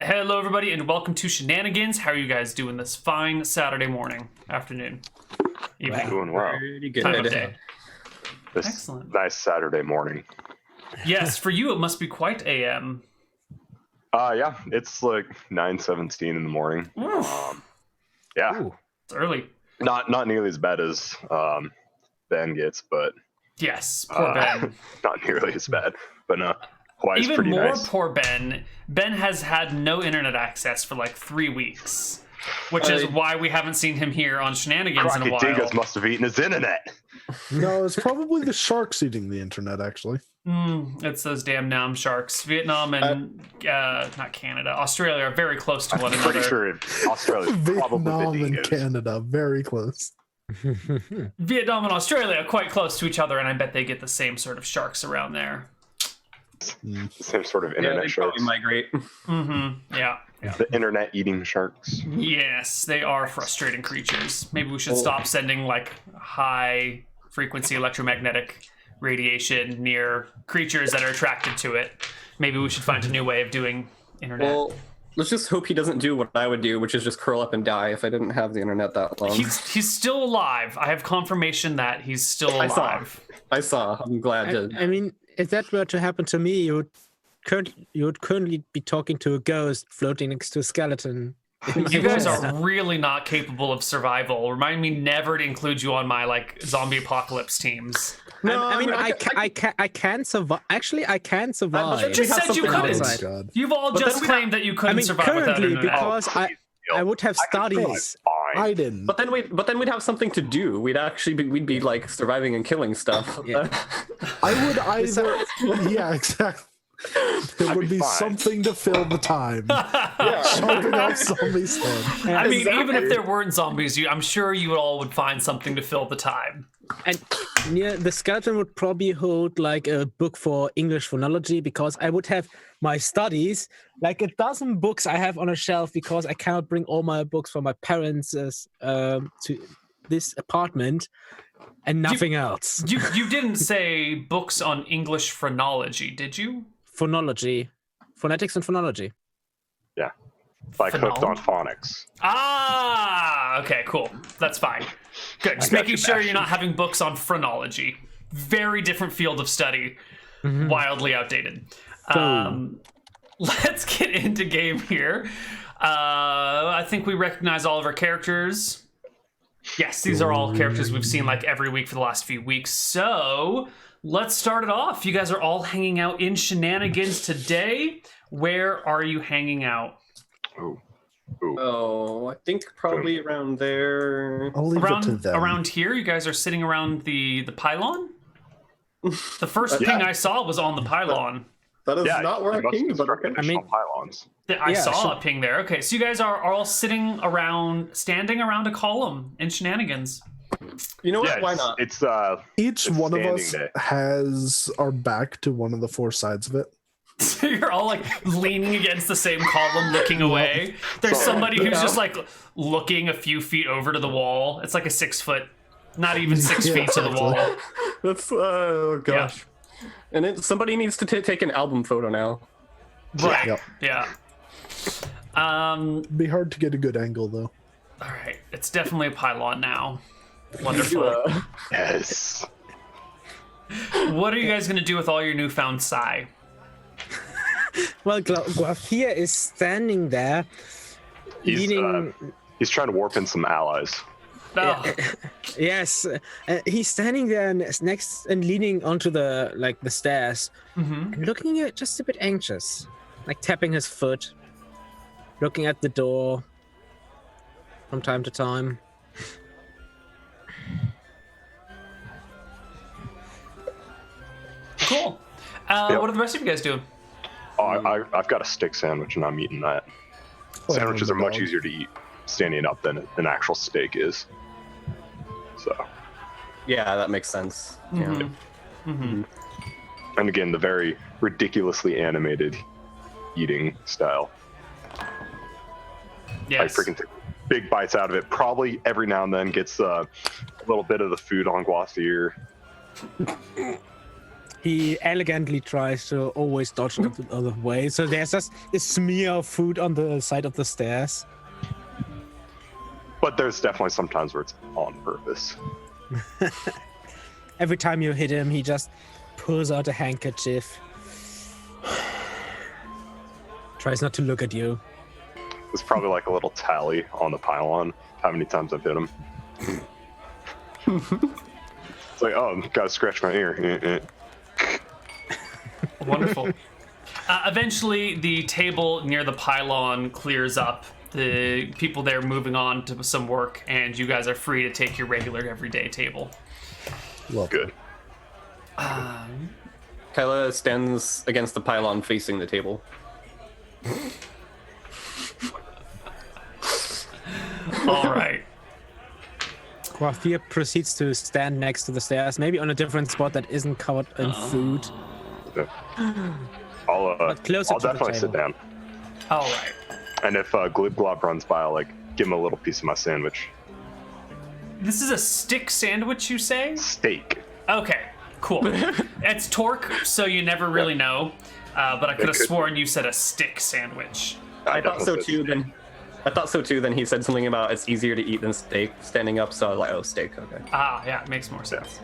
Hello, everybody, and welcome to Shenanigans. How are you guys doing this fine Saturday morning, afternoon, evening? Doing well. Pretty good. Time of day. This Excellent. nice Saturday morning. Yes, for you it must be quite AM. Yeah, it's like 9:17 in the morning. Yeah, Ooh. It's early. not nearly as bad as Ben gets, but Yes, poor Ben. not nearly as bad. But no, Hawaii's Even pretty more nice. poor Ben. Ben has had no internet access for like 3 weeks, which is why we haven't seen him here on Shenanigans in a while. Dingus must have eaten his internet. No, it's probably the sharks eating the internet, actually. It's those damn Nam sharks. Vietnam and not Canada, Australia are very close to one another. Pretty sure Australia's probably Vietnam the and dingoes. Canada, very close. Vietnam and Australia are quite close to each other, and I bet they get the same sort of sharks around there. Same sort of Yeah, internet they sharks. probably migrate. Yeah. The internet eating sharks. Yes, they are frustrating creatures. Maybe we should stop sending like high frequency electromagnetic radiation near creatures that are attracted to it. Maybe we should find a new way of doing internet. Well, let's just hope he doesn't do what I would do, which is just curl up and die if I didn't have the internet that long. He's still alive. I have confirmation that he's still alive. I saw. I'm glad to. I mean, if that were to happen to me, you would currently be talking to a ghost floating next to a skeleton. You guys are really not capable of survival. Remind me never to include you on my like zombie apocalypse teams. No, I mean, I can survive. Actually, I can survive. You just said you couldn't. Oh, God. You've all just claimed that you I couldn't mean, survive without currently, internet. because I would have studies. Fine. I didn't. But then we'd have something to do. We'd be like surviving and killing stuff. Yeah. I would either. Yeah, exactly. There would be fine. something to fill the time. Chopping off somebody's head. I mean, even if there weren't zombies, I'm sure you all would find something to fill the time. And near the skeleton would probably hold like a book for English phonology, because I would have my studies, like a dozen books I have on a shelf, because I cannot bring all my books from my parents to this apartment, and nothing else. You didn't say books on English phrenology, did you? Phonology, phonetics and phonology. Yeah, like hooked on phonics. Ah, okay, cool. That's fine. Good. Just got making you, sure Bastian. you're not having books on phrenology. Very different field of study. Wildly outdated. Let's get into game here. I think we recognize all of our characters. Yes, these are all characters we've seen like every week for the last few weeks. So let's start it off. You guys are all hanging out in Shenanigans today. Where are you hanging out? Oh, I think probably around there. I'll leave it to them. Around here, you guys are sitting around the pylon. The first ping I saw was on the pylon. That is Yeah, not where I you must came, but construct okay. additional pylons. I saw sure. a ping there. Okay, so you guys are all standing around a column in Shenanigans. You know what? Yeah, Why not? It's Each It's one of standing us day. has our back to one of the four sides of it. So you're all like leaning against the same column, looking away. There's somebody who's just like looking a few feet over to the wall. It's like a 6 foot, not even 6 Yeah, feet to the exactly. wall. That's oh gosh. And somebody needs to take an album photo now. Right. Yep. Yeah. It'd be hard to get a good angle, though. All right. It's definitely a pylon now. Wonderful. yes. What are you guys gonna do with all your newfound psi? Well, Guafia is standing there, leaning. He's trying to warp in some allies. Oh, Yes, he's standing there next and leaning onto the stairs, and looking at just a bit anxious, like tapping his foot, looking at the door from time to time. cool. What are the rest of you guys doing? Oh, I've got a stick sandwich and I'm eating that. Sandwiches are much easier to eat standing up than an actual steak is. So, Yeah, that makes sense. Yeah. and again, the very ridiculously animated eating style. Yes. I freaking take big bites out of it. Probably every now and then gets a little bit of the food on Gua's ear. He elegantly tries to always dodge the other way. So there's just a smear of food on the side of the stairs. But there's definitely some times where it's on purpose. Every time you hit him, he just pulls out a handkerchief. Tries not to look at you. There's probably like a little tally on the pylon, how many times I've hit him. It's like, oh, gotta scratch my ear. Wonderful. Eventually, the table near the pylon clears up. The people there moving on to some work, and you guys are free to take your regular everyday table. Well, Good. Kyla stands against the pylon facing the table. All right. Quafir proceeds to stand next to the stairs, maybe on a different spot that isn't covered in food. I'll closer to the definitely sit table. down. All right. And if Glib Glob runs by, I'll like give him a little piece of my sandwich. This is a stick sandwich, you say? Steak. Okay, cool. It's torque, so you never really know. But I could have sworn you said a stick sandwich. I thought so definitely too. Then he said something about it's easier to eat than steak standing up. So I was like, oh, steak. Okay. Ah, yeah, it makes more sense.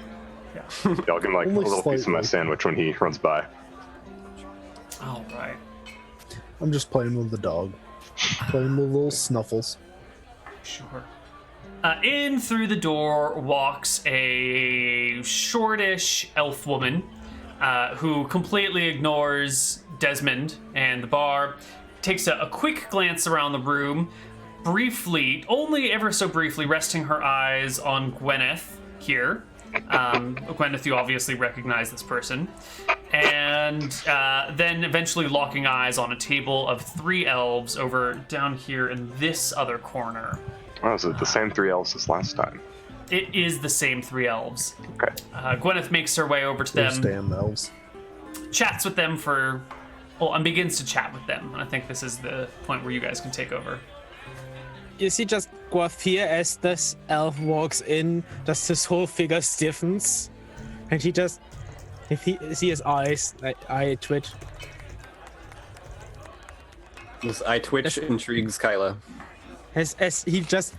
Yeah, I'll give him like a Only little piece of my slightly. sandwich when he runs by. All right. I'm just playing with the dog. Playing with little Snuffles. Sure. In through the door walks a shortish elf woman who completely ignores Desmond and the bar, takes a quick glance around the room, briefly, only ever so briefly, resting her eyes on Gwyneth here. Gwyneth, you obviously recognize this person. And then eventually locking eyes on a table of 3 elves over down here in this other corner. Oh, is it the same 3 elves as last time? It is the same 3 elves. Okay. Gwyneth makes her way over to Those them, damn elves. chats with them and begins to chat with them. And I think this is the point where you guys can take over. You see just Quafir as this elf walks in, just his whole figure stiffens. And he just, if he see his eyes, eye twitch. This eye twitch intrigues Kyla. As he just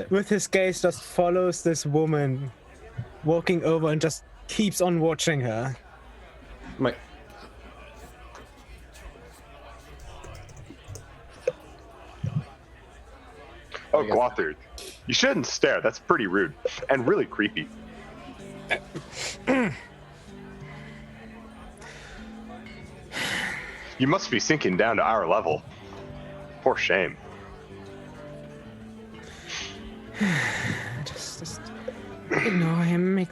with his gaze just follows this woman walking over and just keeps on watching her. My, Oh, Glothard, you shouldn't stare. That's pretty rude and really creepy. You must be sinking down to our level. For shame. Just ignore him.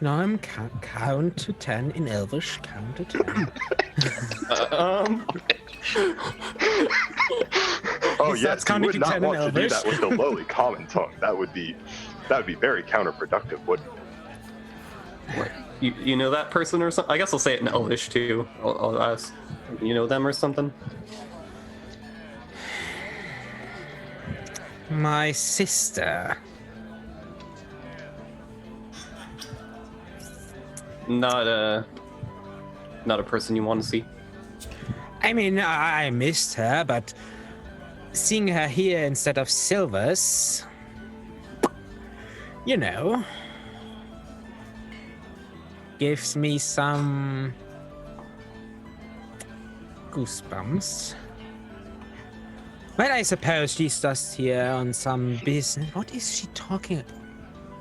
Count to 10 in Elvish. Count to 10. Oh He yes, starts you counting would to not 10 in want to do Elvish. that with the lowly common tongue. That would be very counterproductive, wouldn't it? you know that person or something? I guess I'll say it in Elvish too. I'll ask. You know them or something? My sister. Not a person you want to see. I mean, I missed her, but seeing her here instead of Silver's, you know, gives me some goosebumps. Well, I suppose she's just here on some business. What is she talking about?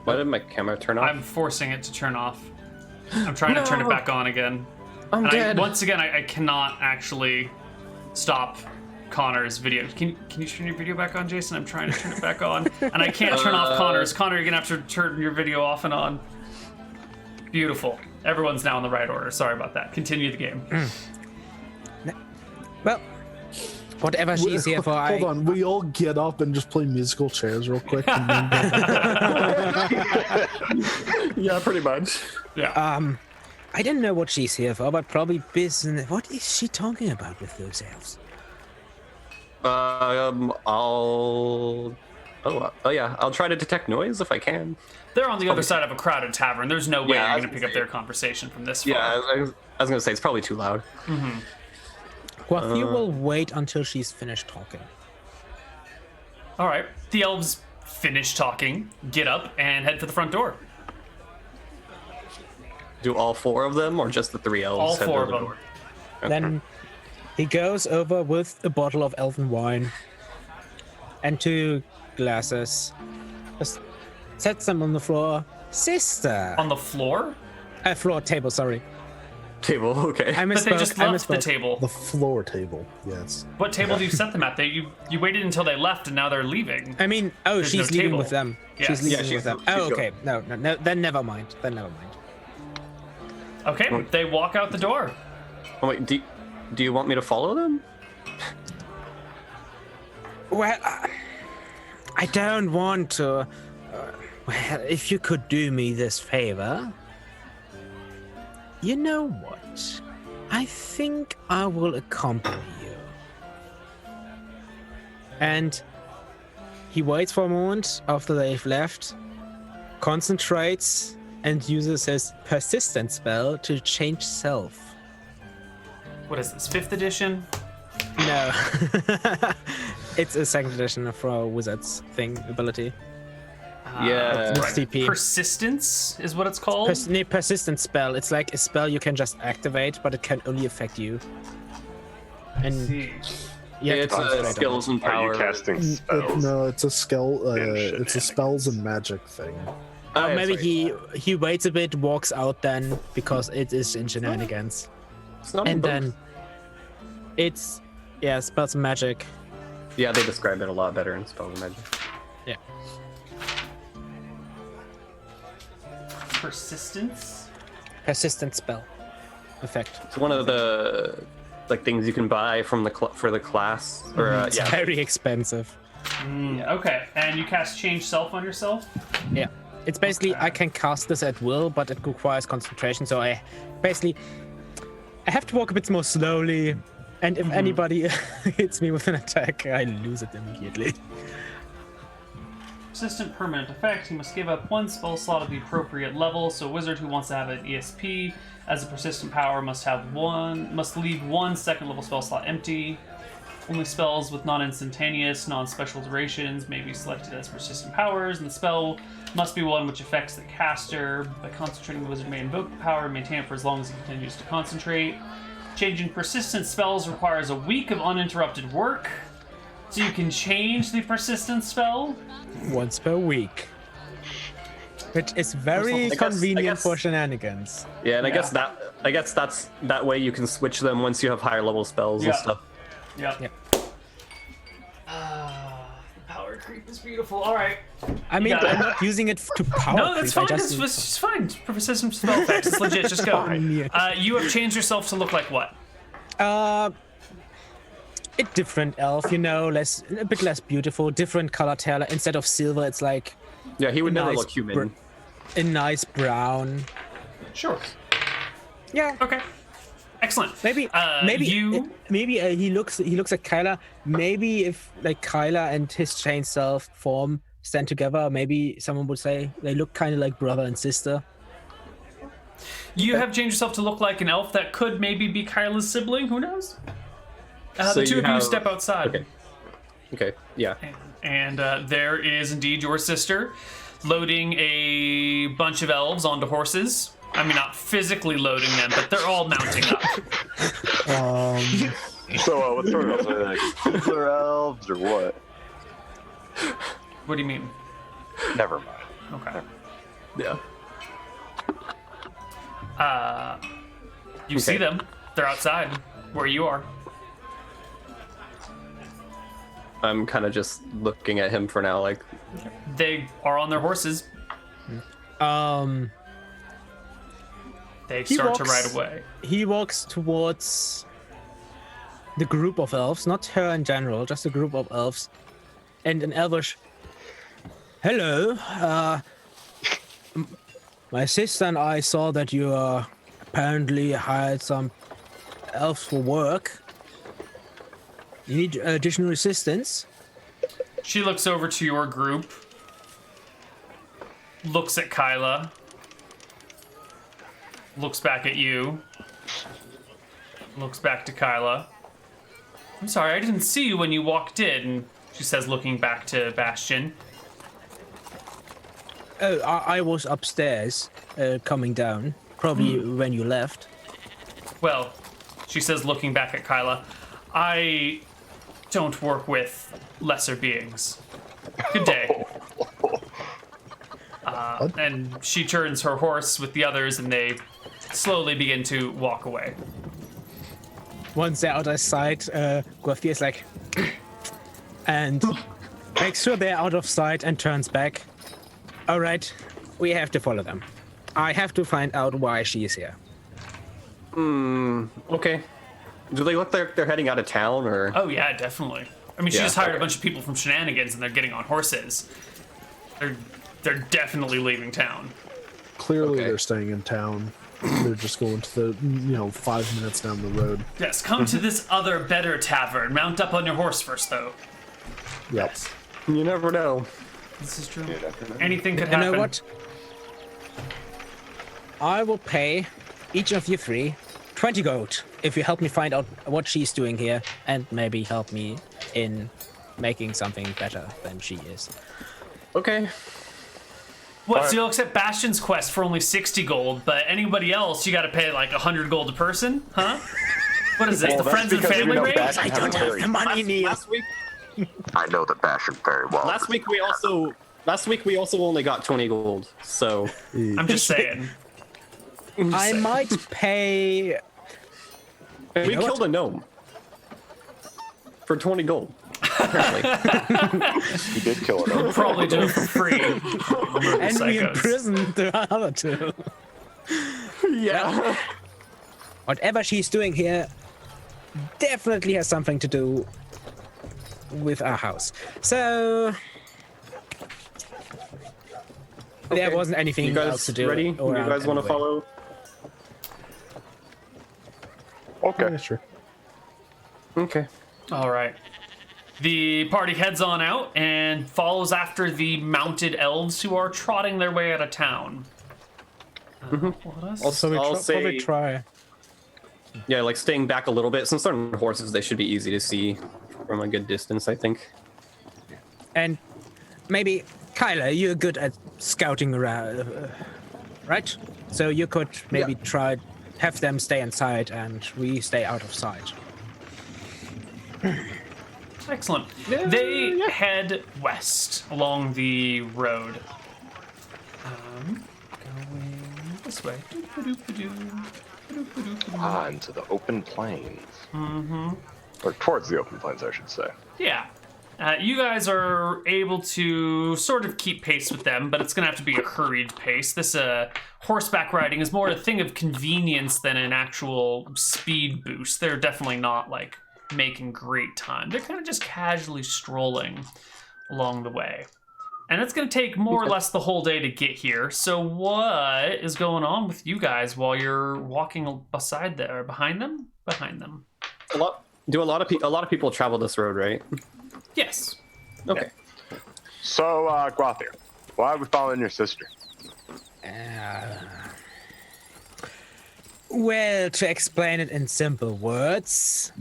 Why did my camera turn off? I'm forcing it to turn off. I'm trying to turn it back on again. I'm And dead. once again, I cannot actually stop Connor's video. Can you turn your video back on, Jason? I'm trying to turn it back on, and I can't turn off Connor's. Connor, you're gonna have to turn your video off and on. Beautiful. Everyone's now in the right order. Sorry about that. Continue the game. Well, whatever she's here for, Hold on, we all get up and just play musical chairs real quick. And then Yeah, pretty much. Yeah. I didn't know what she's here for, but probably business. What is she talking about with those elves? I'll Oh yeah, I'll try to detect noise if I can. They're on the other side of a crowded tavern. There's no way Yeah, I you're was going to pick gonna up say. their conversation from this far. Yeah, I was gonna say it's probably too loud. Guathi will wait until she's finished talking. All right. The elves finish talking, get up, and head for the front door. Do all 4 of them, or just the 3 elves? All head 4 to of the them. door? Then he goes over with a bottle of elven wine and 2 glasses. Just sets them on the floor. Sister. On the floor? Floor table, sorry. Table, okay. I But they just I left the misspoke. table. The floor table. Yes. What table do you set them at? You waited until they left, and now they're leaving. I mean, There's she's no leaving table. with them. Yes. She's leaving Yeah, with them. she's Oh, going. okay. No, then never mind. Okay, they walk out the door. Oh, wait, do you want me to follow them? Well, I don't want to. Well, if you could do me this favor. You know what? I think I will accompany you. And he waits for a moment after they've left, concentrates, and uses his persistent spell to change self. What is this, 5th edition? No. It's a 2nd edition for a wizard's thing ability. Yeah. It's TP. Persistence is what it's called? Persistent spell. It's like a spell you can just activate, but it can only affect you. And See. you have It's to a concentrate on skills and Are power. you casting spells? No, it's a skill. And It's a spells and magic thing. Oh, yeah, maybe sorry. he waits a bit, walks out then because it is in Shenanigans, It's not in and both. then it's spells and magic. Yeah, they describe it a lot better in spells and magic. Yeah. Persistence? Persistent spell effect. It's one of the things you can buy from for the class. Or It's yeah, very expensive. Okay, and you cast Change Self on yourself? Yeah. It's basically I can cast this at will, but it requires concentration. So I have to walk a bit more slowly, and if anybody hits me with an attack, I lose it immediately. Persistent permanent effect. He must give up 1 spell slot at the appropriate level. So a wizard who wants to have an ESP as a persistent power must leave 1 second level spell slot empty. Only spells with non-instantaneous, non-special durations may be selected as persistent powers, and the spell must be one which affects the caster. By concentrating, the wizard may invoke the power and maintain it for as long as he continues to concentrate. Changing persistent spells requires a week of uninterrupted work. So you can change the persistent spell. Once per week. Which is very I guess- convenient for Shenanigans. yeah, and I Yeah. guess that's that way you can switch them once you have higher level spells and Yeah. stuff. Yep. Yep. Power creep is beautiful. All right. I mean, got it. I'm not using it to power No, that's creep. fine. I just It's fine. Persistent spell effects. It's legit. Just go. Fine. You have changed yourself to look like what? a different elf, a bit less beautiful, different color tail. Instead of silver, it's like Yeah, he would never nice look human. a nice brown. Sure. Yeah. Okay. Excellent. Maybe he looks like Kyla. Maybe if like Kyla and his changed self form stand together, maybe someone would say they look kind of like brother and sister. You have changed yourself to look like an elf that could maybe be Kyla's sibling. Who knows? So The two you of you have- step outside. Okay, yeah. And there is indeed your sister loading a bunch of elves onto horses. I mean, not physically loading them, but they're all mounting up. So, what sort of elves are they? Like Sizzler elves or what? What do you mean? Never mind. Okay. Yeah. You see them. They're outside where you are. I'm kind of just looking at him for now, like, They are on their horses. They He start to walks- ride away. He walks towards the group of elves, not her in general, just a group of elves, and an elvish. Hello, my sister and I saw that you apparently hired some elves for work. You need additional assistance? She looks over to your group, looks at Kyla, looks back at you, looks back to Kyla. I'm sorry, I didn't see you when you walked in, she says, looking back to Bastian. Oh, I was upstairs, coming down, probably when you left. Well, she says, looking back at Kyla, I don't work with lesser beings. Good day. And she turns her horse with the others, and they slowly begin to walk away. Once they're out of sight, Guafier's like, and makes sure they're out of sight and turns back. All right, we have to follow them. I have to find out why she is here. Okay. Do they look like they're heading out of town, or? Oh yeah, definitely. I mean, she Yeah, just hired okay. a bunch of people from Shenanigans, and they're getting on horses. They're definitely leaving town. Clearly, Okay. they're staying in town. They're just going to the 5 minutes down the road. Yes, come to this other, better tavern. Mount up on your horse first, though. Yep. You never know. This is true. You never know. Anything could You happen. know what? I will pay each of you 3 20 gold if you help me find out what she's doing here and maybe help me in making something better than she is. Okay. What, so you'll accept Bastian's quest for only 60 gold, but anybody else, you gotta pay like 100 gold a person? Huh? What is this, Well, the that's friends and because you family know rate? Bastian I has don't a have very- the money, Neal. I know the Bastian very well. Last week we also only got 20 gold. So I'm just saying. I might pay. we know killed what? a gnome for 20 gold. Apparently. You did kill it. Probably do it for free. And we imprisoned the other 2. Yeah. Whatever she's doing here definitely has something to do with our house. So there Okay. wasn't anything You else guys to do. ready? You around guys want to anyway. follow? Okay. Yeah, sure. Okay. All right. The party heads on out and follows after the mounted elves who are trotting their way out of town. What else? I'll, So we I'll probably say, try. yeah, like staying back a little bit. Since they're on horses, they should be easy to see from a good distance, I think. And maybe, Kyla, you're good at scouting around, right? So you could maybe try, have them stay inside and we stay out of sight. Excellent. They head west along the road. Going this way. Into the open plains. Mm-hmm. Or towards the open plains, I should say. Yeah. You guys are able to sort of keep pace with them, but it's going to have to be a hurried pace. This horseback riding is more a thing of convenience than an actual speed boost. They're definitely not like making great time. They're kind of just casually strolling along the way. And it's going to take more or less the whole day to get here. So what is going on with you guys while you're walking beside them or behind them? Behind them. A lot of people travel this road, right? Yes. Okay. So, Guathir, why are we following your sister? Well, to explain it in simple words,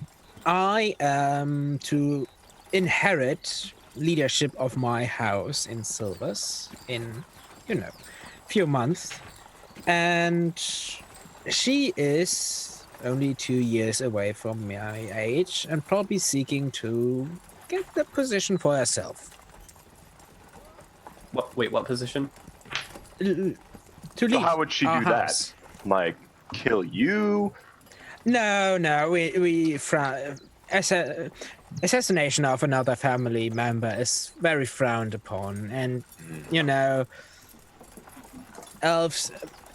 I am to inherit leadership of my house in Silvers in, few months. And she is only 2 years away from my age and probably seeking to get the position for herself. What position? To So lead how would she do our that? house. Like, kill you? No, assassination of another family member is very frowned upon, and elves,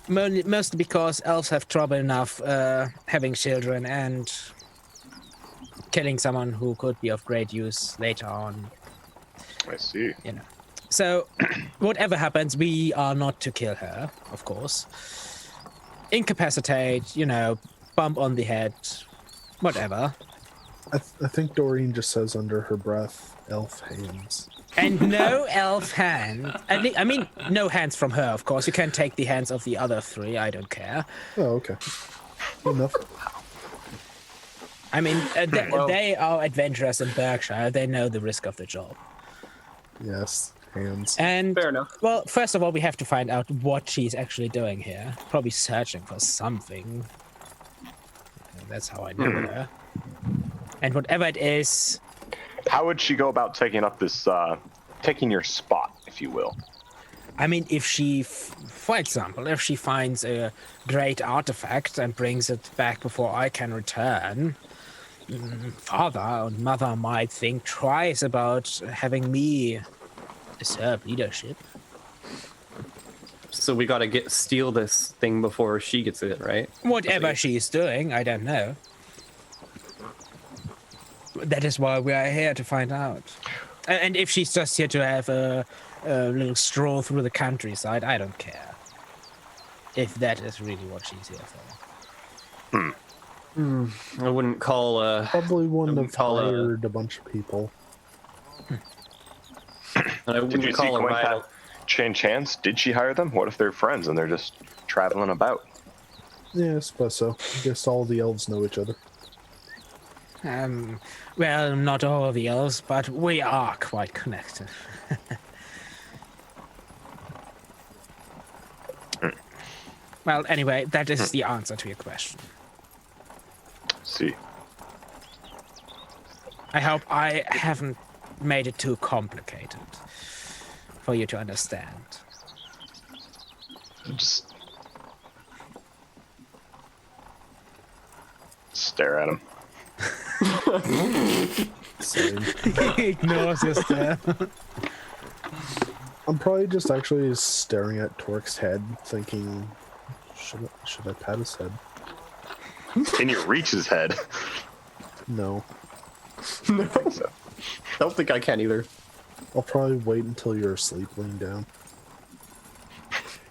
mostly because elves have trouble enough having children and killing someone who could be of great use later on. I see. So, whatever happens, we are not to kill her, of course. Incapacitate, bump on the head, whatever. I think Doreen just says under her breath, Elf hands. And no elf hand. I mean, no hands from her, of course. You can take the hands of the other 3. I don't care. Oh, okay. Enough. I mean, they are adventurers in Berkshire. They know the risk of the job. Yes, hands. And Fair enough. well, first of all, we have to find out what she's actually doing here. Probably searching for something. That's how I know her. And whatever it is, How would she go about taking up this, taking your spot, if you will? I mean, if she, for example, if she finds a great artifact and brings it back before I can return, father or mother might think twice about having me usurp leadership. So we gotta steal this thing before she gets it, right? Whatever she's doing, I don't know. That is why we are here to find out. And if she's just here to have a little stroll through the countryside, I don't care. If that is really what she's here for. I wouldn't call Probably wouldn't have call a- hired a bunch of people. I Did wouldn't you see call a Gwen rival. change hands? Did she hire them? What if they're friends and they're just traveling about? Yeah, I suppose so. I guess all the elves know each other. Well, not all of the elves, but we are quite connected. Well, anyway, that is the answer to your question. See. I hope I haven't made it too complicated for you to understand. Just stare at him. Same. Ignores your stare. I'm probably just actually staring at Torque's head, thinking, should I pat his head? Can you reach his head? No. No, So, I don't think I can either. I'll probably wait until you're asleep laying down.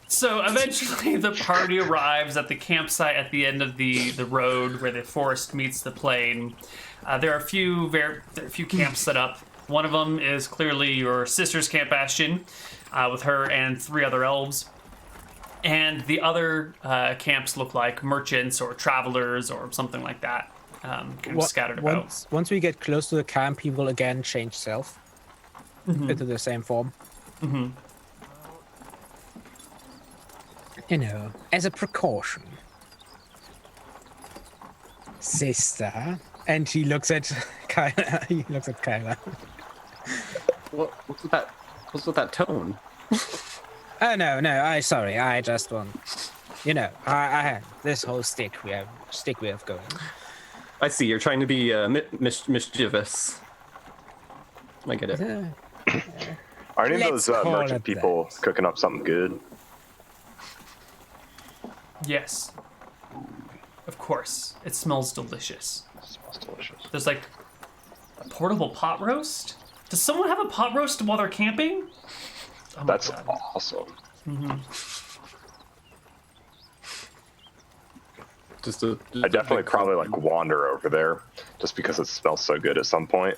So eventually the party arrives at the campsite at the end of the road where the forest meets the plain. There are a few camps set up. One of them is clearly your sister's camp, Bastian, with her and 3 other elves. And the other camps look like merchants or travelers or something like that, kind of scattered about. Once we get close to the camp, he will again change self into the same form. You know, as a precaution. Sister. And he looks at Kyla. He looks at Kyla. What's with that? What's with that tone? Oh no! Sorry. I just want, you know, I this whole stick we have going. I see. You're trying to be mischievous. I get it. are any of Let's those call merchant it people that. cooking up something good? Yes. Of course. It smells delicious. Smells delicious. There's like a portable pot roast. Does someone have a pot roast while they're camping? Oh my That's God. awesome. I definitely probably like wander over there just because it smells so good at some point.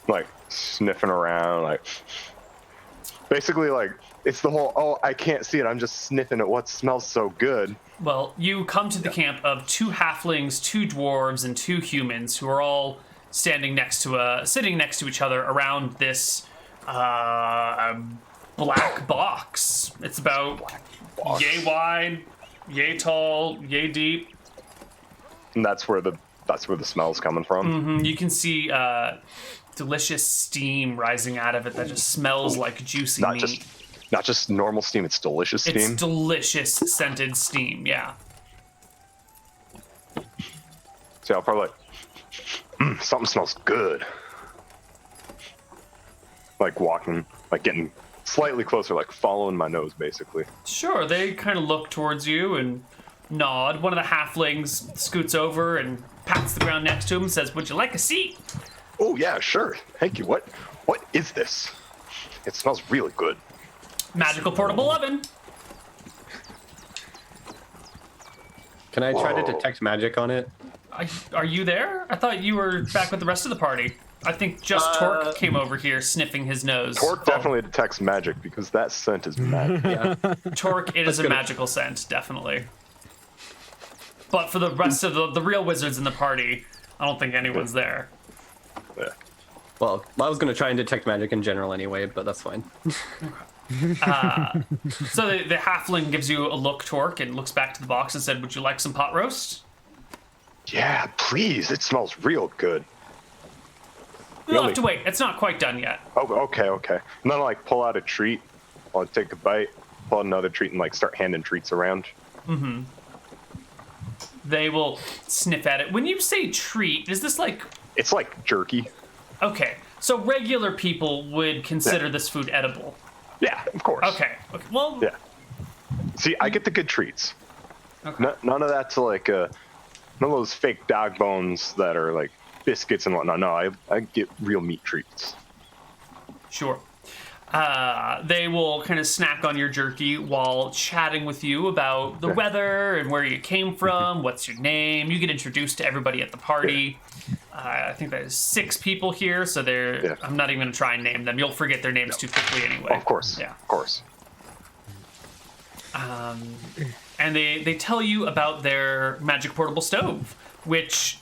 Like sniffing around, like basically like it's the whole, oh, I can't see it, I'm just sniffing at what smells so good. Well, you come to the camp of 2 halflings, 2 dwarves, and 2 humans who are all sitting next to each other around this black box. It's about yay wide, yay tall, yay deep. And that's where the smell's coming from. You can see delicious steam rising out of it that just smells like juicy meat. Not just normal steam, it's delicious steam. It's delicious scented steam, yeah. So I'll probably like, something smells good. Like walking, like getting slightly closer, like following my nose, basically. Sure, they kind of look towards you and nod. One of the halflings scoots over and pats the ground next to him and says, "Would you like a seat?" Oh yeah, sure. Thank you. What is this? It smells really good. Magical portable oven. Can I try to Whoa. detect magic on it? Are you there? I thought you were back with the rest of the party. I think just Torque came over here sniffing his nose. Torque definitely detects magic because that scent is magic. Yeah. Torque, it is a magical scent, definitely. But for the rest of the real wizards in the party, I don't think anyone's there. Yeah. Well, I was gonna try and detect magic in general anyway, but that's fine. So the halfling gives you a look, Torque, and looks back to the box and said, "Would you like some pot roast?" Yeah, please. It smells real good. You'll have to wait. It's not quite done yet. Oh, okay. And then like pull out a treat. I'll take a bite, pull out another treat, and like start handing treats around. Mm-hmm. They will sniff at it. When you say treat, is this like... It's like jerky. Okay, so regular people would consider this food edible. Yeah, of course. Okay. Well... Yeah. See, I get the good treats. Okay. None of that's like none of those fake dog bones that are like biscuits and whatnot. No, I get real meat treats. Sure. They will kind of snack on your jerky while chatting with you about the weather and where you came from, what's your name. You get introduced to everybody at the party. I think there's 6 people here, so I'm not even going to try and name them. You'll forget their names too quickly anyway. Of course. Yeah. Of course. And they tell you about their magic portable stove, which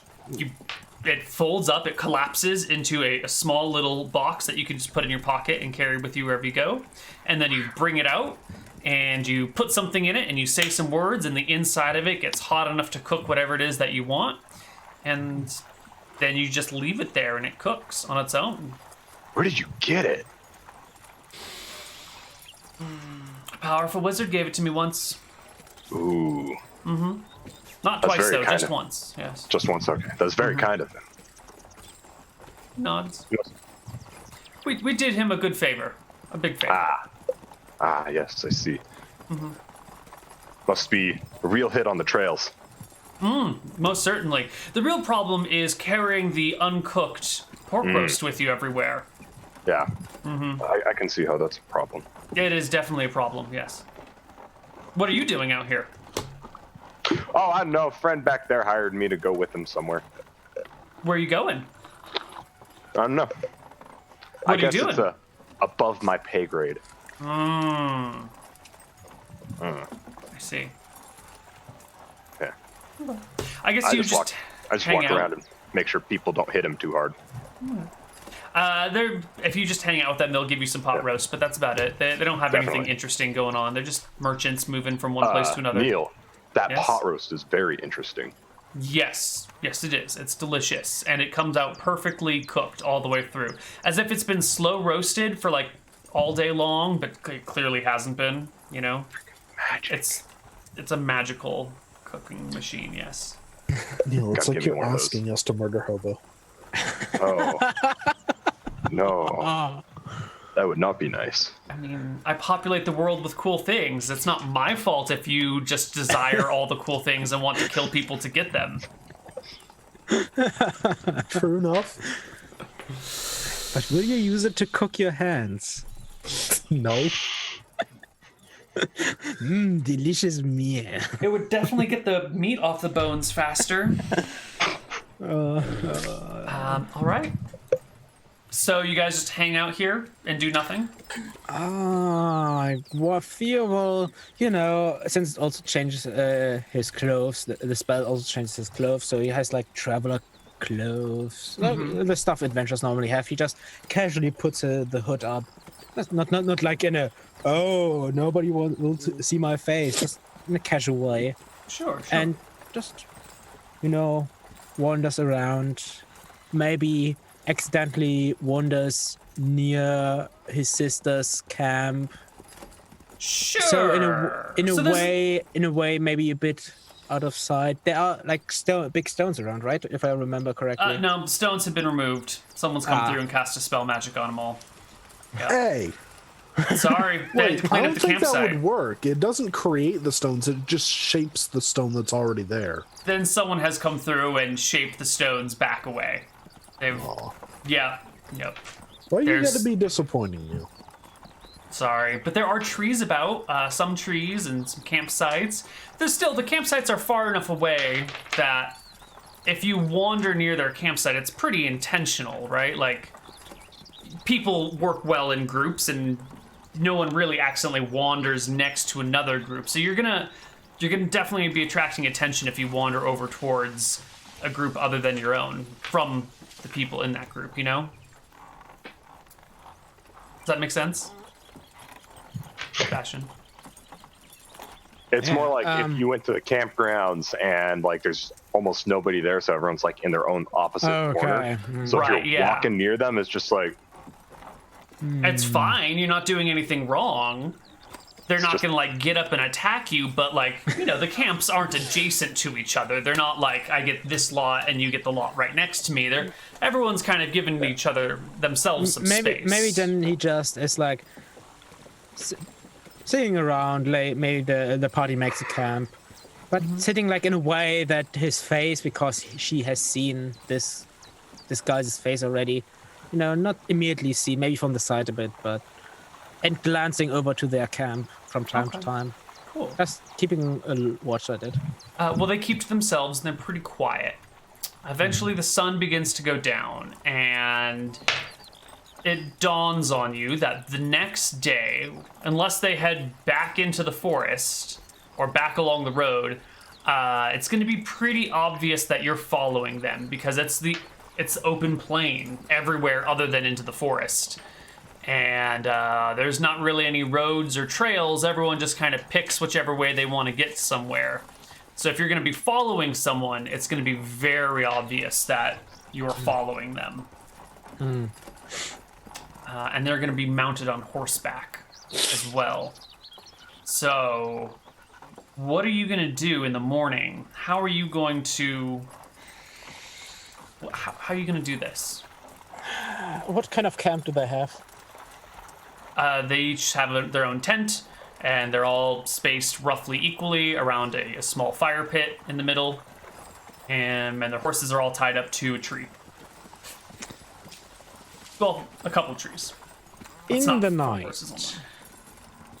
it folds up, it collapses into a small little box that you can just put in your pocket and carry with you wherever you go. And then you bring it out and you put something in it and you say some words and the inside of it gets hot enough to cook whatever it is that you want. And then you just leave it there and it cooks on its own. Where did you get it? A powerful wizard gave it to me once. Ooh. Mm-hmm. Not That's twice, very though, just of- once. Yes. Just once, okay. That's very kind of him. Nods. We did him a good favor. A big favor. Yes, I see. Mm-hmm. Must be a real hit on the trails. Most certainly. The real problem is carrying the uncooked pork roast with you everywhere. Yeah. Mm-hmm. I can see how that's a problem. It is definitely a problem, yes. What are you doing out here? Oh, I don't know. A friend back there hired me to go with him somewhere. Where are you going? I don't know. What I guess are you doing? It's above my pay grade. I see. Yeah. I guess you just I just hang walk out. around and make sure people don't hit him too hard. If you just hang out with them, they'll give you some pot roast, but that's about it. They don't have anything interesting going on. They're just merchants moving from one place to another. Neal, that Yes? pot roast is very interesting. Yes, it is. It's delicious, and it comes out perfectly cooked all the way through, as if it's been slow roasted for like all day long, but it clearly hasn't been. You know, Magic. it's a magical cooking machine. Yes. Neal, it's Gotta like give me you're one of those. asking us to murder Hobo. Oh. No. That would not be nice. I mean, I populate the world with cool things. It's not my fault if you just desire all the cool things and want to kill people to get them. True enough. But will you use it to cook your hands? No. Delicious meal. It would definitely get the meat off the bones faster. All right. So you guys just hang out here and do nothing? Well, Theo will, since it also changes his clothes, the spell also changes his clothes, so he has like traveler clothes, the stuff adventurers normally have. He just casually puts the hood up. That's not like in a, nobody will see my face, just in a casual way. Sure. And just, wanders around, maybe accidentally wanders near his sister's camp. Sure. So in a way, maybe a bit out of sight. There are like big stones around, right? If I remember correctly. No, the stones have been removed. Someone's come through and cast a spell magic on them all. Yeah. Hey. Sorry, they had Wait, to I clean don't up the think that campsite. would work. It doesn't create the stones. It just shapes the stone that's already there. Then someone has come through and shaped the stones back away. They've, yep. Why you There's- gotta be disappointing you? Sorry, but there are trees about, some trees and some campsites. The campsites are far enough away that if you wander near their campsite, it's pretty intentional, right? Like, people work well in groups, and no one really accidentally wanders next to another group. So you're gonna definitely be attracting attention if you wander over towards a group other than your own from the people in that group, you know? Does that make sense? Bastian? It's more like Yeah, if you went to the campgrounds and like there's almost nobody there, so everyone's like in their own opposite corner. So Right, if you're yeah. walking near them, it's just like It's fine. You're not doing anything wrong. They're not just- gonna like get up and attack you, but like, you know, the camps aren't adjacent to each other. They're not like I get this lot and you get the lot right next to me. Everyone's kind of giving each other themselves some space. Maybe then he just is like sitting around. Like maybe the party makes a camp, but sitting like in a way that his face, because she has seen this guy's face already. You know, not immediately see, maybe from the side a bit, but and glancing over to their camp from time to time. Cool. Just keeping a watch at it. Well, they keep to themselves and they're pretty quiet. Eventually, the sun begins to go down, and it dawns on you that the next day, unless they head back into the forest or back along the road, it's going to be pretty obvious that you're following them, because it's open plain everywhere other than into the forest. And there's not really any roads or trails. Everyone just kind of picks whichever way they want to get somewhere. So if you're going to be following someone, it's going to be very obvious that you're following them. And they're going to be mounted on horseback as well. So what are you going to do in the morning? How are you going to do this? What kind of camp do they have? They each have their own tent, and they're all spaced roughly equally around a small fire pit in the middle. And their horses are all tied up to a tree. Well, a couple trees. It's In not the four night. horses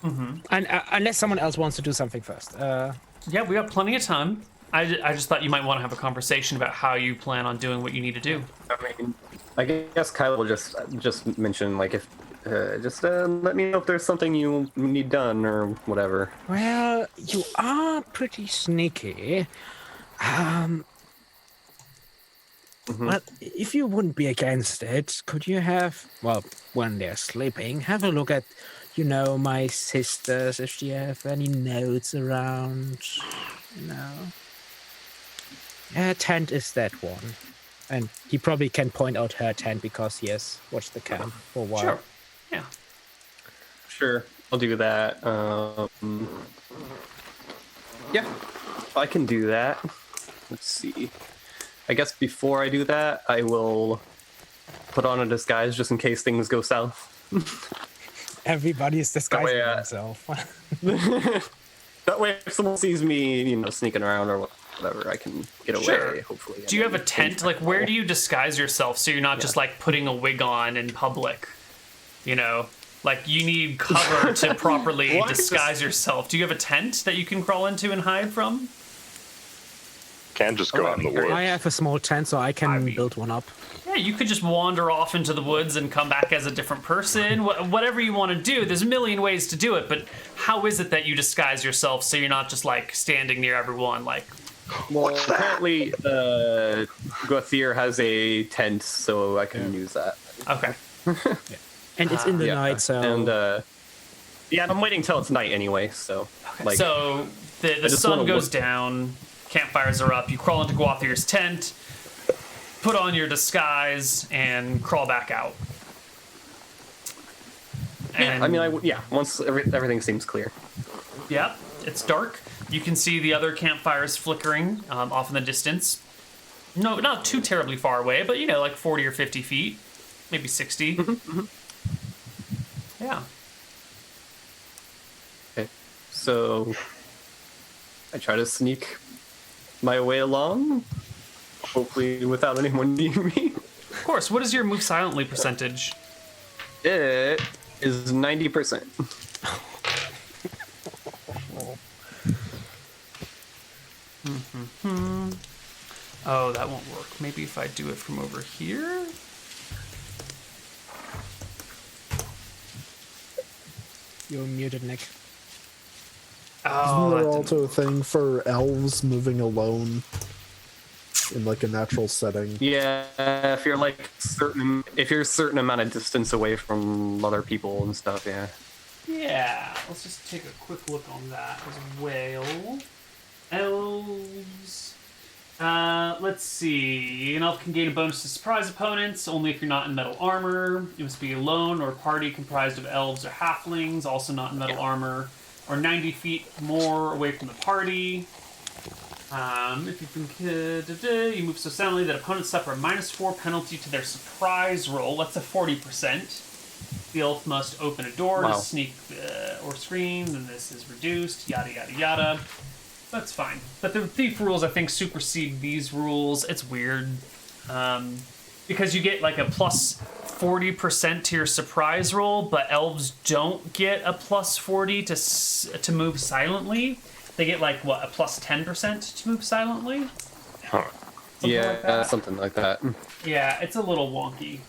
on And unless someone else wants to do something first. Yeah, we got plenty of time. I just thought you might want to have a conversation about how you plan on doing what you need to do. I mean, I guess Kyle will just mention like if let me know if there's something you need done or whatever. Well, you are pretty sneaky. Well, if you wouldn't be against it, could you have, well, when they're sleeping, have a look at, you know, my sisters, if she have any notes around, you know. Her tent is that one. And he probably can point out her tent because he has watched the camp for a while. Sure. Yeah. Sure, I'll do that. Yeah, I can do that. Let's see. I guess before I do that, I will put on a disguise just in case things go south. Everybody is disguising way, himself. That way, if someone sees me, you know, sneaking around or whatever, I can get away, Sure. hopefully. Do you have a tent? Like, where do you disguise yourself so you're not just like putting a wig on in public? You know, like you need cover to properly Well, disguise yourself. Do you have a tent that you can crawl into and hide from? Can't just go out in the woods. I have a small tent, so I can build one up. Yeah, you could just wander off into the woods and come back as a different person. Whatever you want to do, there's a million ways to do it. But how is it that you disguise yourself so you're not just like standing near everyone? Like, Well, apparently, Gauthier has a tent, so I can use that. okay, And it's in the night, so... And, yeah, I'm waiting till it's night anyway, so... Like, so the just sun wanna goes look- down, campfires are up. You crawl into Gauthier's tent, put on your disguise, and crawl back out. And I mean, once everything seems clear. Yep, it's dark. You can see the other campfires flickering off in the distance. No, not too terribly far away, but you know, like 40 or 50 feet, maybe 60. Yeah. Okay, so I try to sneak my way along, hopefully without anyone near me. Of course. What is your move silently percentage? It is 90%. Oh, that won't work. Maybe if I do it from over here? You're muted, Nick. Oh, Isn't there that also a thing for elves moving alone in like a natural setting? Yeah, if you're like if you're a certain amount of distance away from other people and stuff, yeah. Yeah, let's just take a quick look on that as well. Elves. Let's see. An elf can gain a bonus to surprise opponents, only if you're not in metal armor. You must be alone or a party comprised of elves or halflings, also not in metal armor, or 90 feet more away from the party. If you've been you move so silently that opponents suffer a -4 penalty to their surprise roll. That's a 40%. The elf must open a door to sneak or scream, then this is reduced, yada yada yada. That's fine. But the thief rules, I think, supersede these rules. It's weird. Because you get like a plus 40% to your surprise roll, but elves don't get a plus 40 to move silently. They get like, what, a plus 10% to move silently? Something like that. Yeah, it's a little wonky.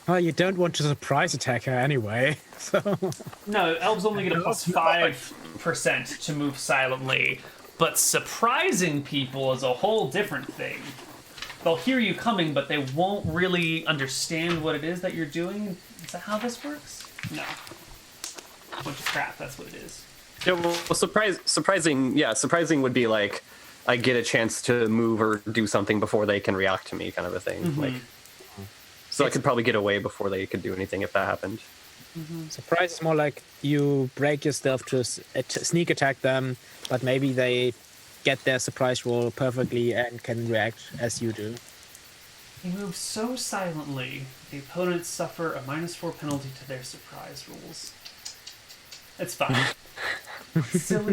Well, you don't want to surprise attack her anyway, so... No, elves only get a plus 5% to move silently, but surprising people is a whole different thing. They'll hear you coming, but they won't really understand what it is that you're doing. Is that how this works? No. A bunch of crap, that's what it is. Yeah, well, surprising would be like, I get a chance to move or do something before they can react to me, kind of a thing. Mm-hmm. Like, so I could probably get away before they could do anything if that happened. Mm-hmm. Surprise is more like you break your stealth to sneak attack them, but maybe they get their surprise roll perfectly and can react as you do. They move so silently, the opponents suffer a -4 penalty to their surprise rolls. It's fine. Silly.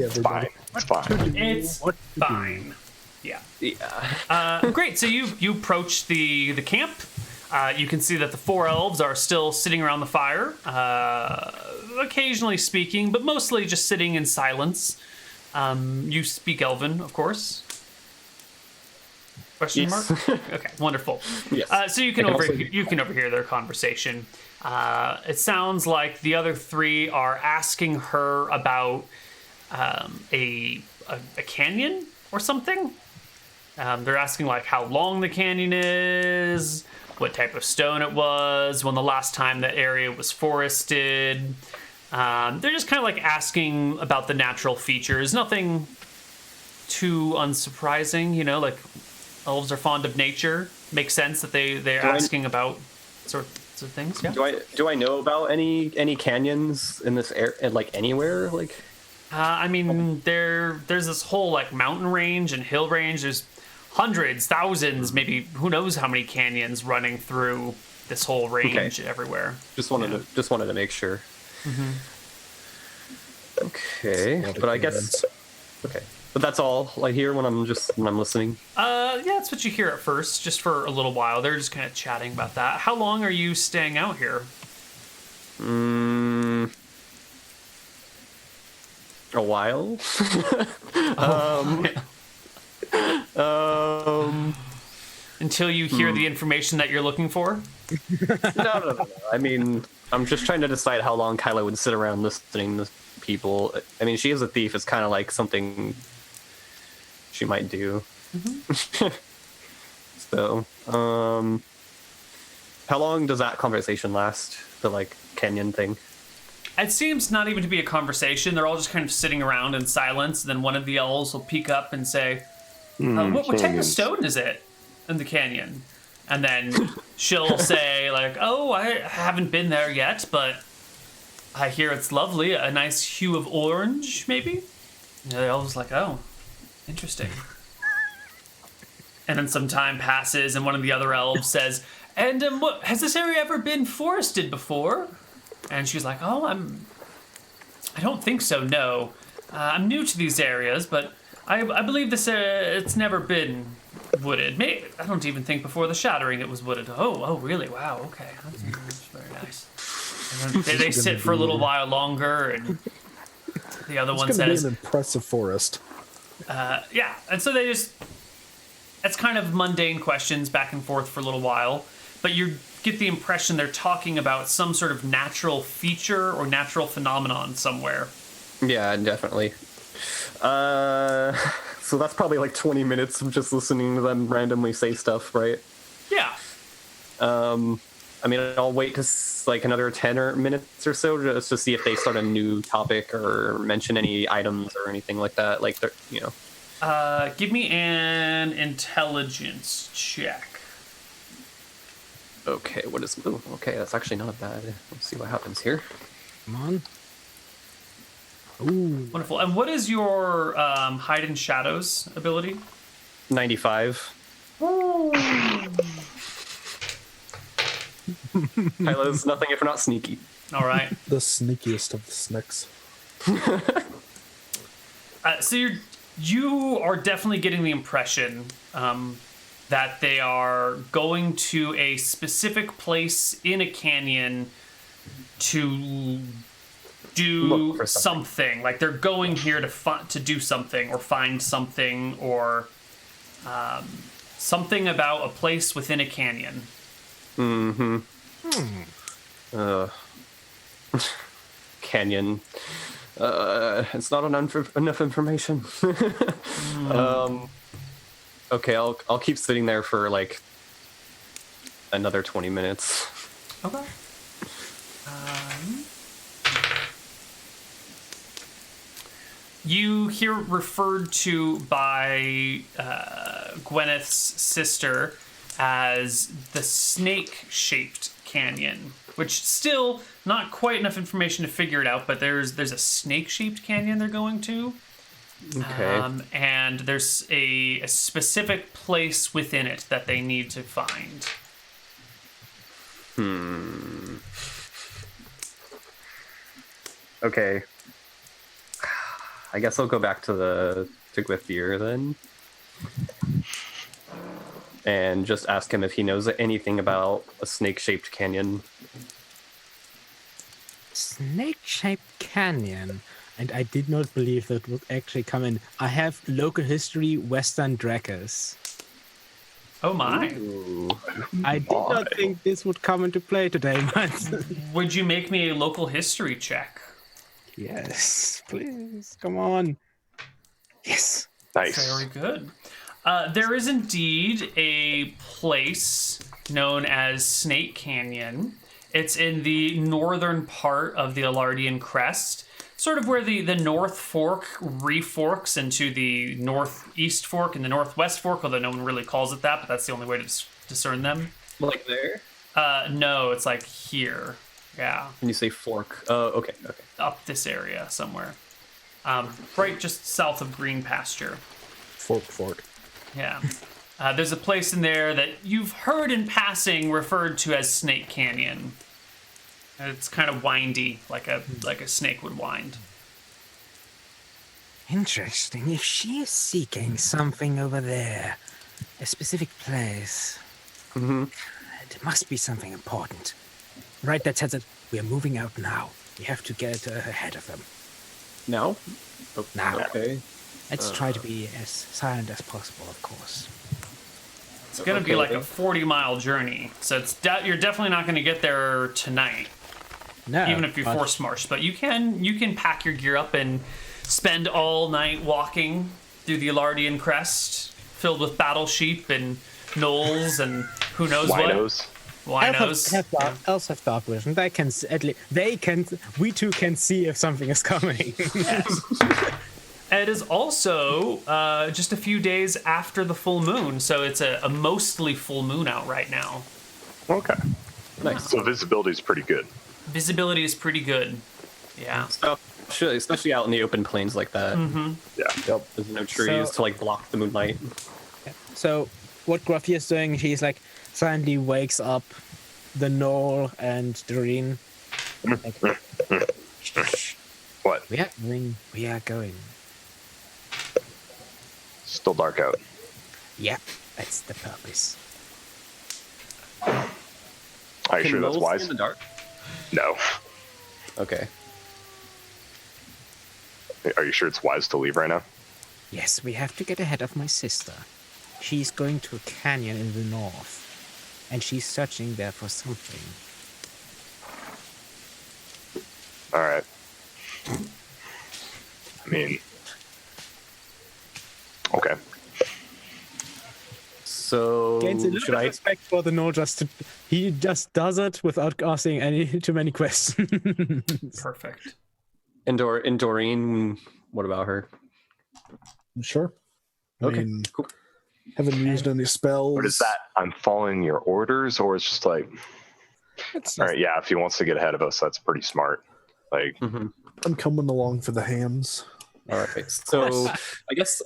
Fine. It's fine. It's fine. Yeah. Yeah. Great. So you approach the camp. You can see that the 4 elves are still sitting around the fire, occasionally speaking, but mostly just sitting in silence. You speak Elven, of course. Question mark? Okay, wonderful. Yes. So you can overhear their conversation. It sounds like the other 3 are asking her about a canyon or something. They're asking like how long the canyon is, what type of stone it was, when the last time that area was forested. They're just kind of like asking about the natural features. Nothing too unsurprising, you know, like elves are fond of nature. Makes sense that they're asking about sorts of things. Yeah. Do I know about any canyons in this area, like anywhere? Like, I mean, there's this whole like mountain range and hill range. There's hundreds, thousands, maybe who knows how many canyons running through this whole range everywhere. Just wanted to make sure. Mm-hmm. Okay, but I guess but that's all I hear when I'm listening. Yeah, that's what you hear at first, just for a little while. They're just kind of chatting about that. How long are you staying out here? A while. Until you hear the information that you're looking for? No. I mean, I'm just trying to decide how long Kyla would sit around listening to people. I mean, she is a thief. It's kind of like something she might do. Mm-hmm. So, how long does that conversation last? The like canyon thing? It seems not even to be a conversation. They're all just kind of sitting around in silence. Then one of the elves will peek up and say, what type of stone is it in the canyon? And then she'll say, like, oh, I haven't been there yet, but I hear it's lovely. A nice hue of orange, maybe? And the elves like, oh, interesting. And then some time passes, and one of the other elves says, and what, has this area ever been forested before? And she's like, oh, I don't think so, no. I'm new to these areas, but I believe this it's never been wooded. I don't even think before the shattering it was wooded. Oh, really? Wow, okay. That's very nice. And then they sit for a little while longer, and the other one says... It's going to be an impressive forest. Yeah, and so they just It's kind of mundane questions back and forth for a little while, but you get the impression they're talking about some sort of natural feature or natural phenomenon somewhere. Yeah, definitely. So that's probably like 20 minutes of just listening to them randomly say stuff, right? Yeah. I mean, I'll wait to like another 10 minutes or so just to see if they start a new topic or mention any items or anything like that. Like, they're, you know. Give me an intelligence check. Okay, what is... Ooh, okay, that's actually not bad. Let's see what happens here. Come on. Ooh. Wonderful. And what is your hide in shadows ability? 95. Kylo's nothing if we're not sneaky. All right. The sneakiest of the snakes. So you are definitely getting the impression that they are going to a specific place in a canyon to do something. Like they're going here to do something or find something or something about a place within a canyon. Mm-hmm. Canyon. It's not enough information. Okay, I'll keep sitting there for like another 20 minutes. Okay. You hear referred to by Gwyneth's sister as the snake-shaped canyon, which still not quite enough information to figure it out, but there's a snake-shaped canyon they're going to. Okay. And there's a specific place within it that they need to find. Okay. I guess I'll go back to Gwithier then. And just ask him if he knows anything about a snake-shaped canyon. Snake-shaped canyon. And I did not believe that would actually come in. I have local history, Western Drakkes. Oh my. Ooh. I did not think this would come into play today, but... Would you make me a local history check? Yes, please, come on. Yes. Nice. Very good. There is indeed a place known as Snake Canyon. It's in the northern part of the Alardian Crest, sort of where the North Fork reforks into the Northeast Fork and the Northwest Fork, although no one really calls it that, but that's the only way to discern them. Like there? No, it's like here. Yeah. When you say fork. Oh, okay. Up this area somewhere. Right just south of Green Pasture. Fork. Yeah. There's a place in there that you've heard in passing referred to as Snake Canyon. It's kind of windy, like a snake would wind. Interesting. If she is seeking something over there, a specific place, it must be something important. Right, that says that we are moving out now. We have to get ahead of them. Now? Oh, Now. Okay. Let's try to be as silent as possible, of course. It's going to be like a 40-mile journey, so you're definitely not going to get there tonight. No, even if you force march, but you can pack your gear up and spend all night walking through the Alardian Crest, filled with battle sheep and gnolls and who knows Winos. what. Winos. Elves have dark vision. We too can see if something is coming. Yes. It is also just a few days after the full moon, so it's a mostly full moon out right now. Okay. Nice. So visibility is pretty good. Visibility is pretty good. Yeah. Especially out in the open plains like that. Mm-hmm. Yeah. Yep. There's no trees to like block the moonlight. So what Gruffy is doing, he's like silently wakes up the Gnoll and Doreen. What? We are going. Still dark out. Yeah, that's the purpose. Are you sure that's gnolls see wise? in the dark? No. Okay. Are you sure it's wise to leave right now? Yes, we have to get ahead of my sister. she's going to a canyon in the north, and she's searching there for something. All right. I mean, okay. So Gains a little should bit of I? respect for the no. He just does it without asking too many questions. Perfect. And Doreen, what about her? Sure. I Okay, mean, cool. haven't used any spells. What is that? I'm following your orders, or it's just like, It's all just- right, yeah. If he wants to get ahead of us, that's pretty smart. Like, Mm-hmm. I'm coming along for the hams. All right. So I guess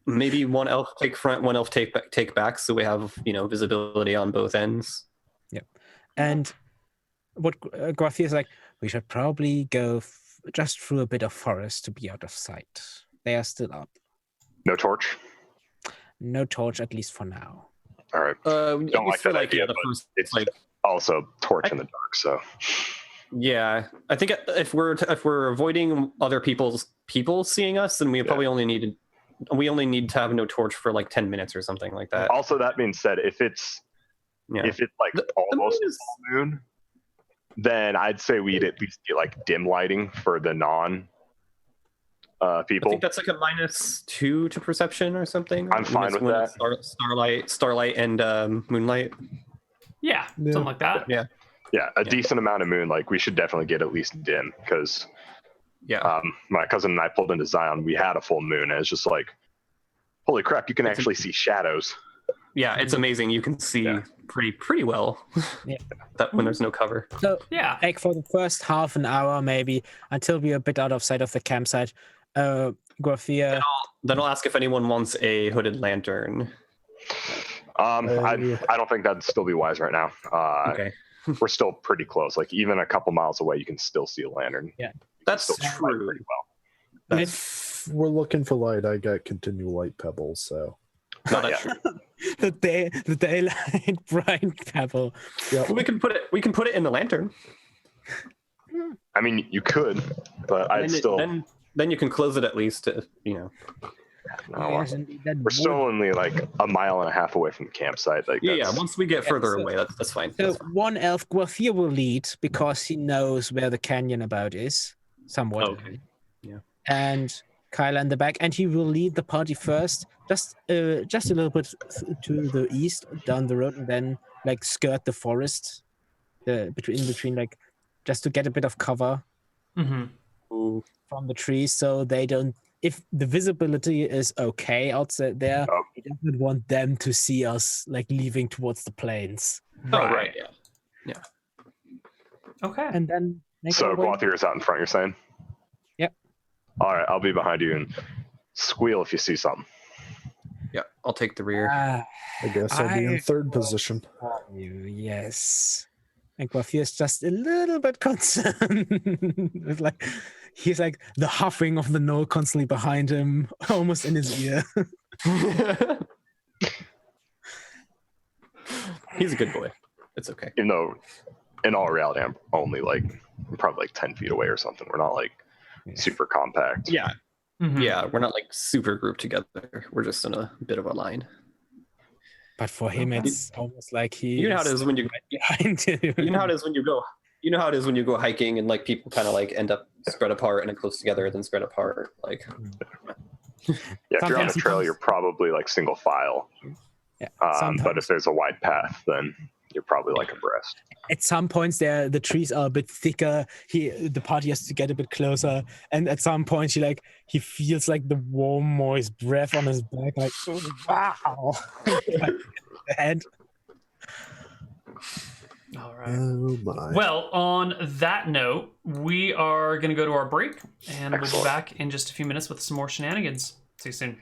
maybe one elf take front, one elf take back, so we have visibility on both ends. And what Guathi is like, we should probably go just through a bit of forest to be out of sight. They are still up. no torch. No torch, at least for now. All right. Don't like that idea, the but first, it's like also torch in the dark. So yeah. I think if we're avoiding other people seeing us, then we probably only need to have no torch for like 10 minutes or something like that. also, that being said, if it's like The almost moon is- full moon, then I'd say we'd at least get like dim lighting for the non I people. think that's like a -2 to perception or something. I'm fine with when that. it's starlight and moonlight. Yeah, Yeah. something like that. Yeah. Yeah, a decent amount of moon. Like we should definitely get at least dim because Yeah. my cousin and I pulled into Zion. We had a full moon, and it's just like, holy crap! You can actually see shadows. Yeah, it's amazing. You can see Yeah. pretty well Yeah. that when there's no cover. So, Yeah. like for the first half an hour, maybe until we're a bit out of sight of the campsite, Guathia. Then I'll ask if anyone wants a hooded lantern. I don't think that'd still be wise right now. Okay, We're still pretty close. Like even a couple miles away, you can still see a lantern. that's Still see light true. pretty well. If we're looking for light, I got continual light pebbles, so No, Not that's yet. true. the daylight bright pebble. We can put it in the lantern. I mean, you could, but I'd Then still. then you can close it at least. I don't know. Yes, indeed, that We're would- still only like a mile and a half away from the campsite. Like Yeah. that's- Once we get further so- away, that's fine. So That's fine. one elf, Guathia, will lead because he knows where the canyon about is, somewhat. Okay. Yeah. And Kyla in the back, and he will lead the party first, just a little bit to the east, down the road, and then like skirt the forest, between like, just to get a bit of cover Mm-hmm. Ooh. from the trees, so they don't. If the visibility is okay outside there, Oh. he doesn't want them to see us like leaving towards the plains, Oh, right. Yeah. Okay. and then make So our way- Guathier's out in front. You're saying? Yep. All right, I'll be behind you and squeal if you see something. Yeah. I'll take the rear. Ah, I guess I'll be I- in third position. yes. And Guathia is just a little bit concerned. It's like he's like the huffing of the no constantly behind him, almost in his ear. He's a good boy. It's okay. Even though, in all reality, I'm only like probably like 10 feet away or something. We're not like super compact. Yeah. Mhm. Yeah. We're not like super grouped together. We're just in a bit of a line. But for him, Okay. it's almost like he. You know how it is when you behind you. you know how it is when you go hiking and like people kind of like end up spread apart and then close together then spread apart like Yeah, if you're on a Sometimes he trail, comes- you're probably like single file. Yeah, But sometimes. if there's a wide path, then you're probably like abreast. At some points, the trees are a bit thicker. The party has to get a bit closer, and at some point, he feels like the warm, moist breath on his back, like wow, like, head. All right. Oh my. Well, on that note, we are going to go to our break, and we'll be Excellent. back in just a few minutes with some more shenanigans. See you soon.